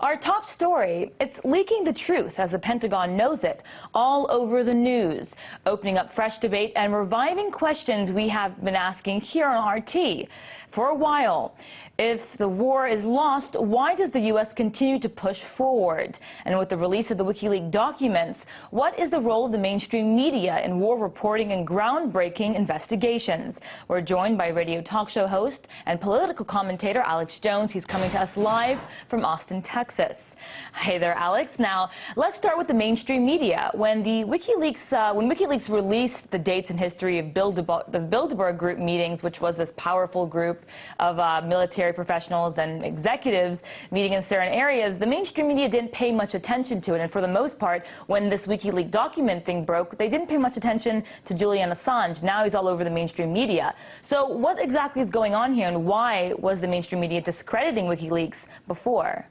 Our top story, it's leaking the truth as the Pentagon knows it, all over the news, opening up fresh debate and reviving questions we have been asking here on RT for a while. If the war is lost, why does the U.S. continue to push forward? And with the release of the WikiLeaks documents, what is the role of the mainstream media in war reporting and groundbreaking investigations? We're joined by radio talk show host and political commentator Alex Jones. He's coming to us live from Austin, Texas. Hey there, Alex. Now, let's start with the mainstream media. When WikiLeaks released the dates and history of the Bilderberg Group meetings, which was this powerful group of military professionals and executives meeting in certain areas, the mainstream media didn't pay much attention to it. And for the most part, when this WikiLeaks document thing broke, they didn't pay much attention to Julian Assange. Now he's all over the mainstream media. So what exactly is going on here, and why was the mainstream media discrediting WikiLeaks before?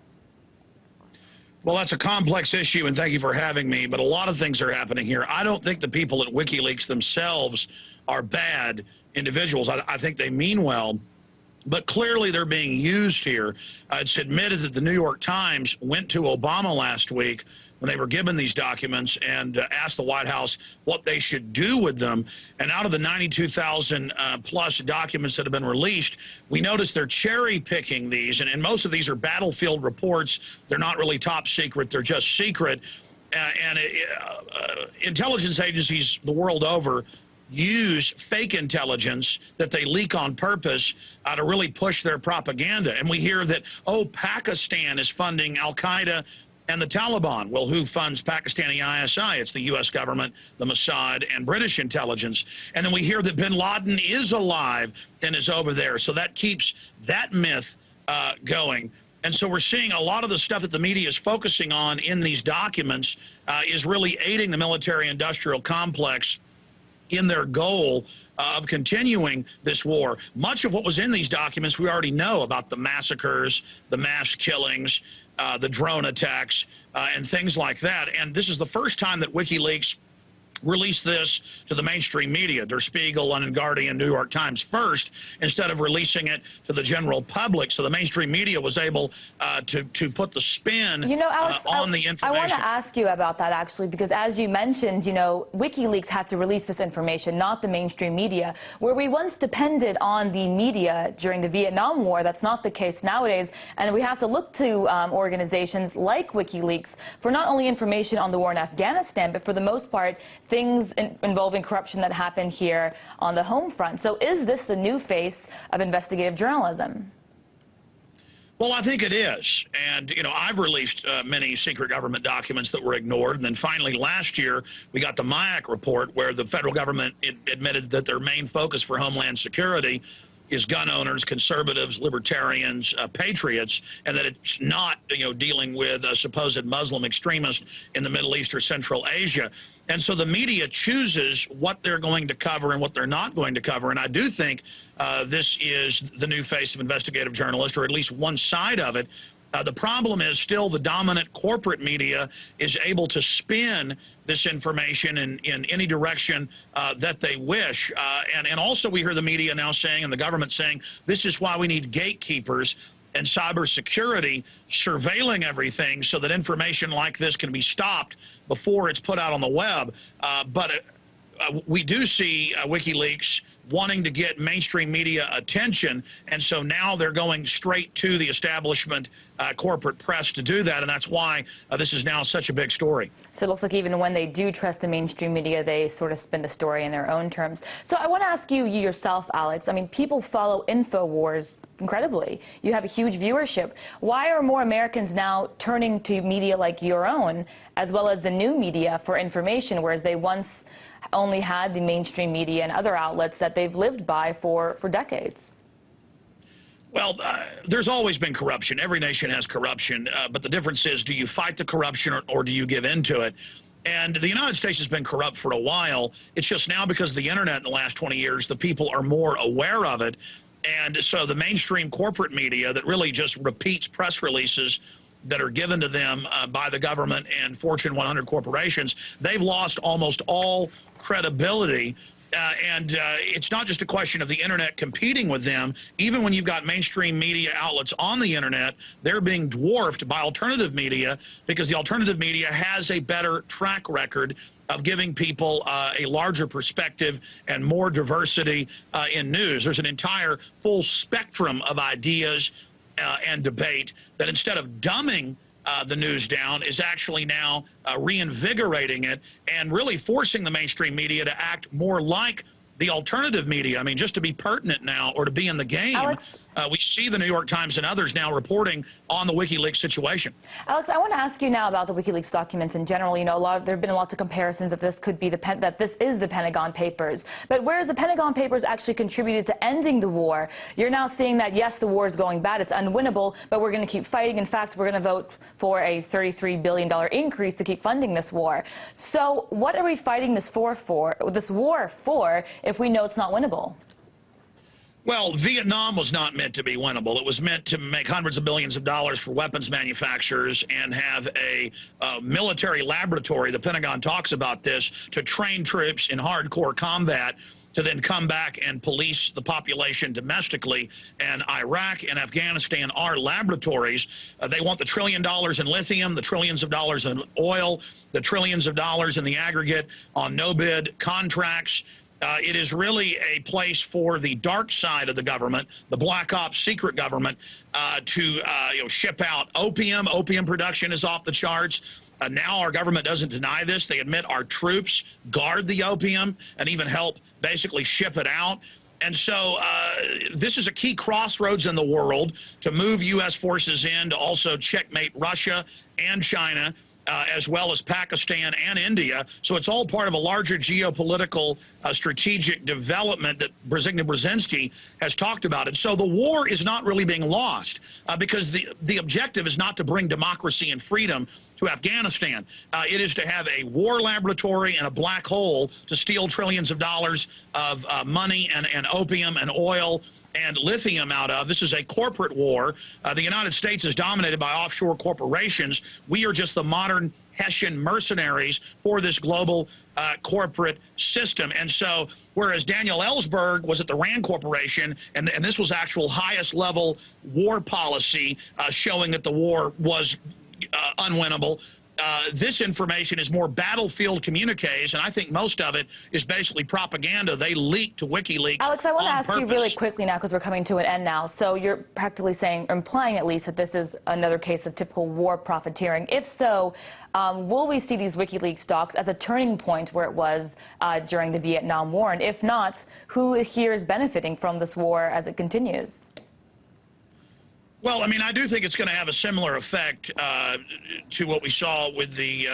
Well, that's a complex issue, and thank you for having me, but a lot of things are happening here. I don't think the people at WikiLeaks themselves are bad individuals. I think they mean well, but clearly they're being used here. It's admitted that the New York Times went to Obama last week when they were given these documents and asked the White House what they should do with them. And out of the 92,000 plus documents that have been released, we noticed they're cherry picking these. And most of these are battlefield reports. They're not really top secret. They're just secret. Intelligence agencies the world over use fake intelligence that they leak on purpose to really push their propaganda. And we hear that, oh, Pakistan is funding al-Qaeda and the Taliban. Well, who funds Pakistani ISI? It's the U.S. government, the Mossad, and British intelligence. And then we hear that bin Laden is alive and is over there. So that keeps that myth going. And so we're seeing a lot of the stuff that the media is focusing on in these documents is really aiding the military-industrial complex in their goal of continuing this war. Much of what was in these documents we already know about: the massacres, the mass killings, the drone attacks, and things like that. And this is the first time that WikiLeaks released this to the mainstream media, Der Spiegel, London Guardian, New York Times first, instead of releasing it to the general public. So the mainstream media was able to put the spin Alex, on the information. I want to ask you about that, actually, because as you mentioned, WikiLeaks had to release this information, not the mainstream media. Where we once depended on the media during the Vietnam War, that's not the case nowadays. And we have to look to organizations like WikiLeaks for not only information on the war in Afghanistan, but for the most part, things involving corruption that happened here on the home front. So is this the new face of investigative journalism? Well, I think it is. And, I've released many secret government documents that were ignored. And then finally last year, we got the MIAC report where the federal government admitted that their main focus for Homeland Security is gun owners, conservatives, libertarians, patriots, and that it's not, dealing with a supposed Muslim extremist in the Middle East or Central Asia. And so the media chooses what they're going to cover and what they're not going to cover. And I do think this is the new face of investigative journalists, or at least one side of it. The problem is still the dominant corporate media is able to spin this information in any direction that they wish. And also we hear the media now saying, and the government saying, this is why we need gatekeepers and cybersecurity surveilling everything so that information like this can be stopped before it's put out on the web. But we do see WikiLeaks wanting to get mainstream media attention, and so now they're going straight to the establishment corporate press to do that, and that's why this is now such a big story. So it looks like even when they do trust the mainstream media, they sort of spin the story in their own terms. So I want to ask you yourself, Alex. I mean, people follow InfoWars incredibly. You have a huge viewership. Why are more Americans now turning to media like your own, as well as the new media, for information, whereas they once only had the mainstream media and other outlets that they've lived by for decades? Well, there's always been corruption. Every nation has corruption, but the difference is, do you fight the corruption or do you give in to it? And the United States has been corrupt for a while. It's just now because of the internet in the last 20 years, the people are more aware of it. And so the mainstream corporate media that really just repeats press releases that are given to them by the government and Fortune 100 corporations, they've lost almost all credibility It's not just a question of the internet competing with them. Even when you've got mainstream media outlets on the internet, they're being dwarfed by alternative media because the alternative media has a better track record of giving people a larger perspective and more diversity in news. There's an entire full spectrum of ideas and debate that, instead of dumbing the news down, is actually now reinvigorating it and really forcing the mainstream media to act more like the alternative media. I mean, just to be pertinent now, or to be in the game, Alex, we see the New York Times and others now reporting on the WikiLeaks situation. Alex, I want to ask you now about the WikiLeaks documents in general. You know, there have been lots of comparisons that this could be that this is the Pentagon Papers. But whereas the Pentagon Papers actually contributed to ending the war, you're now seeing that, yes, the war is going bad, it's unwinnable, but we're going to keep fighting. In fact, we're going to vote for a $33 billion increase to keep funding this war. So what are we fighting this war for, if we know it's not winnable? Well, Vietnam was not meant to be winnable. It was meant to make hundreds of billions of dollars for weapons manufacturers and have a military laboratory. The Pentagon talks about this, to train troops in hardcore combat, to then come back and police the population domestically. And Iraq and Afghanistan are laboratories. They want the $1 trillion in lithium, the trillions of dollars in oil, the trillions of dollars in the aggregate on no-bid contracts. It is really a place for the dark side of the government, the black ops secret government, to ship out opium. Opium production is off the charts. Now our government doesn't deny this. They admit our troops guard the opium and even help basically ship it out. And so this is a key crossroads in the world to move U.S. forces in to also checkmate Russia and China, as well as Pakistan and India. So it's all part of a larger geopolitical strategic development that Brzezinski has talked about. And so the war is not really being lost because the objective is not to bring democracy and freedom to Afghanistan. It is to have a war laboratory and a black hole to steal trillions of dollars of money and opium and oil and lithium out of. This is a corporate war. The United States is dominated by offshore corporations. We are just the modern Hessian mercenaries for this global corporate system. And so whereas Daniel Ellsberg was at the Rand Corporation, and this was actual highest level war policy showing that the war was unwinnable, this information is more battlefield communiques, and I think most of it is basically propaganda they leaked to WikiLeaks. Alex, I want to ask purpose. you really quickly now, because we're coming to an end now. So you're practically saying, or implying at least, that this is another case of typical war profiteering. If so, will we see these WikiLeaks docs as a turning point where it was during the Vietnam War? And if not, who here is benefiting from this war as it continues? Well, I mean, I do think it's going to have a similar effect to what we saw with the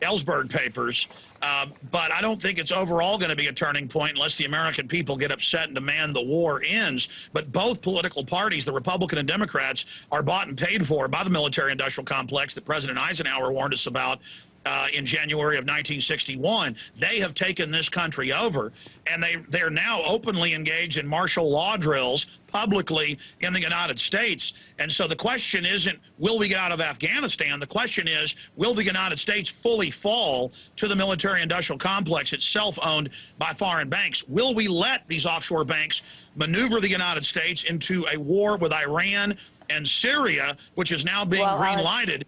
Ellsberg papers, but I don't think it's overall going to be a turning point unless the American people get upset and demand the war ends. But both political parties, the Republican and Democrats, are bought and paid for by the military-industrial complex that President Eisenhower warned us about in January of 1961. They have taken this country over, and they're now openly engaged in martial law drills publicly in the United States. And so the question isn't, will we get out of Afghanistan? The question is, will the United States fully fall to the military-industrial complex itself owned by foreign banks? Will we let these offshore banks maneuver the United States into a war with Iran and Syria, which is now being green-lighted?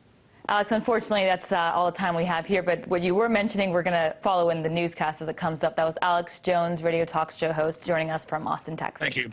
Alex, unfortunately, that's all the time we have here. But what you were mentioning, we're going to follow in the newscast as it comes up. That was Alex Jones, Radio Talk Show host, joining us from Austin, Texas. Thank you.